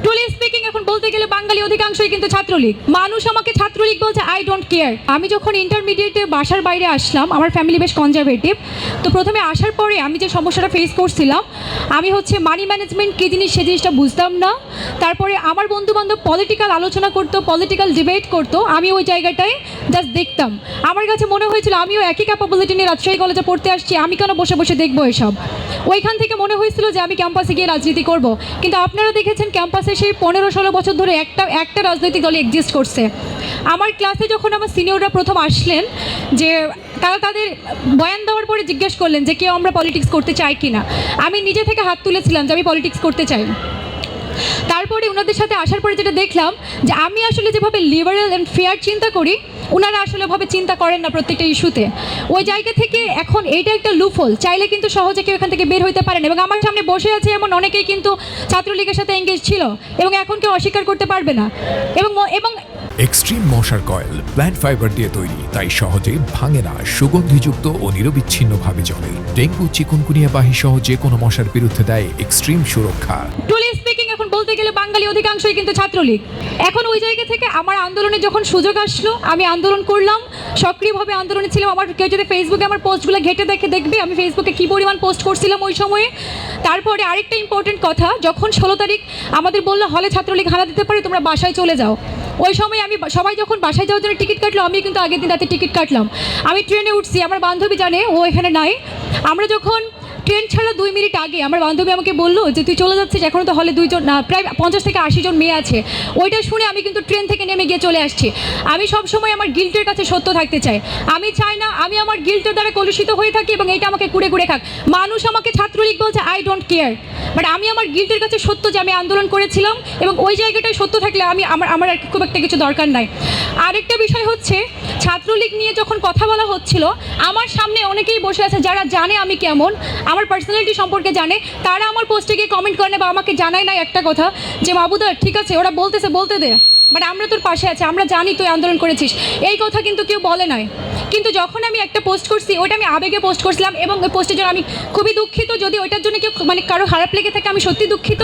Truly speaking এখন বলতে গেলে বাঙালি অধিকাংশই কিন্তু ছাত্রলীগ। মানুষ আমাকে ছাত্রলীগ বলছে, আই ডোন্ট কেয়ার। আমি যখন ইন্টারমিডিয়েটে বাসার বাইরে আসলাম, আমার ফ্যামিলি বেশ কনজারভেটিভ। তো প্রথমে আসার পরে আমি যে সমস্যাটা ফেস করছিলাম, আমি মানি ম্যানেজমেন্ট কী জিনিস সে জিনিসটা বুঝতাম না। তারপরে আমার বন্ধুবান্ধব পলিটিক্যাল আলোচনা করতো, পলিটিক্যাল ডিবেট করতো, আমি ওই জায়গাটায় জাস্ট দেখতাম। আমার কাছে মনে হয়েছিল আমিও একই ক্যাপাবিলিটি নিয়ে রাজশাহী কলেজে পড়তে আসছি, আমি কেন বসে বসে দেখবো এসব। ওইখান থেকে মনে হয়েছিল যে আমি ক্যাম্পাসে গিয়ে রাজনীতি করব। কিন্তু আপনারা দেখেছেন ক্যাম্পাসে সেই 15-16 বছর ধরে একটা রাজনৈতিক দল এক্সিস্ট করছে। আমার ক্লাসে যখন আমার সিনিয়ররা প্রথম আসলেন, যে তারা তাদের বয়ান দেওয়ার পরে জিজ্ঞেস করলেন যে কেউ আমরা পলিটিক্স করতে চাই কি না। আমি নিজে থেকে হাত তুলেছিলাম যে আমি পলিটিক্স করতে চাই। তারপরে ওনাদের সাথে আসার পরে যেটা দেখলাম যে আমি আসলে যেভাবে লিবারেল অ্যান্ড ফেয়ার চিন্তা করি, ওনারা আসলে ভাবে চিন্তা করেন না প্রত্যেকটা ইস্যুতে। ওই জায়গা থেকে এখন এইটা একটা লুফল, চাইলে কিন্তু সহজে কেউ এখান থেকে বের হইতে পারেন। এবং আমার সামনে বসে আছে এমন অনেকেই কিন্তু ছাত্রলীগের সাথে এঙ্গেজ ছিল এবং এখন কেউ অস্বীকার করতে পারবে না। এবং এক্সট্রিম মশার কয়েল প্ল্যান্ট ফাইবার দিয়ে তৈরি, তাই সহজে ভাঙে না, সুগন্ধিযুক্ত ও নিরবিচ্ছিন্নভাবে জ্বলে। ডেঙ্গু, চিকুনগুনিয়া বাহি সহ যে কোনো মশার বিরুদ্ধে দেয় এক্সট্রিম সুরক্ষা। ট্রুলি স্পিকিং এখন বলতে গেলে বাঙালি অধিকাংশই কিন্তু ছাত্রলীগ। এখন ওই জায়গা থেকে আমার আন্দোলনের যখন সুযোগ আসলো, আমি আন্দোলন করলাম, সক্রিয়ভাবে আন্দোলনে ছিলাম। আমার কেউ যদি ফেসবুকে আমার পোস্টগুলো ঘেটে দেখবে আমি ফেসবুকে কী পরিমাণ পোস্ট করছিলাম ওই সময়ে। তারপরে আরেকটা ইম্পর্টেন্ট কথা, যখন 16 তারিখ আমাদের বললো হলে ছাত্রলীগ হানা দিতে পারে, তোমরা বাসায় চলে যাও। ওই সময় আমি সবাই যখন বাসায় যাওয়ার জন্য টিকিট কাটলো, আমি কিন্তু আগের দিন রাতে টিকিট কাটলাম। আমি ট্রেনে উঠছি, আমার বান্ধবী জানে ও এখানে নাই। আমরা যখন ট্রেন ছাড়া 2 মিনিট আগে আমার বান্ধবী আমাকে বললো যে তুই চলে যাচ্ছিস, এখনও তো হলে প্রায় 50 থেকে 80 জন মেয়ে আছে। ওইটা শুনে আমি কিন্তু ট্রেন থেকে নেমে গিয়ে চলে আসছি। আমি সবসময় আমার গিল্টের কাছে সত্য থাকতে চাই। আমি চাই না আমি আমার গিল্টের দ্বারা কলুষিত হয়ে থাকি এবং এটা আমাকে কুড়ে কুড়ে খাক। মানুষ আমাকে ছাত্রলীগ বলছে, আই ডোন্ট কেয়ার, বাট আমি আমার গিল্টের কাছে সত্য যে আমি আন্দোলন করেছিলাম এবং ওই জায়গাটায় সত্য থাকলে আমার আর খুব একটা কিছু দরকার নাই। আরেকটা বিষয় হচ্ছে, ছাত্রলীগ নিয়ে যখন কথা বলা হচ্ছিল, আমার সামনে অনেকেই বসে আছে যারা জানে আমি কেমন, আমার পার্সোনালিটি সম্পর্কে জানে। তারা আমার পোস্টে গিয়ে কমেন্ট করে বা আমাকে জানায় না একটা কথা যে মাবুদা ঠিক আছে, ওরা বলতেছে বলতে দে, বাট আমরা তোর পাশে আছি, আমরা জানি তুই আন্দোলন করেছিস। এই কথা কিন্তু কেউ বলে নাই। কিন্তু যখন আমি একটা পোস্ট করছি, ওইটা আমি আবেগে পোস্ট করছিলাম এবং ওই পোস্টের জন্য আমি খুবই দুঃখিত। যদি ওইটার জন্য কেউ কারো খারাপ লেগে থাকে, আমি সত্যি দুঃখিত।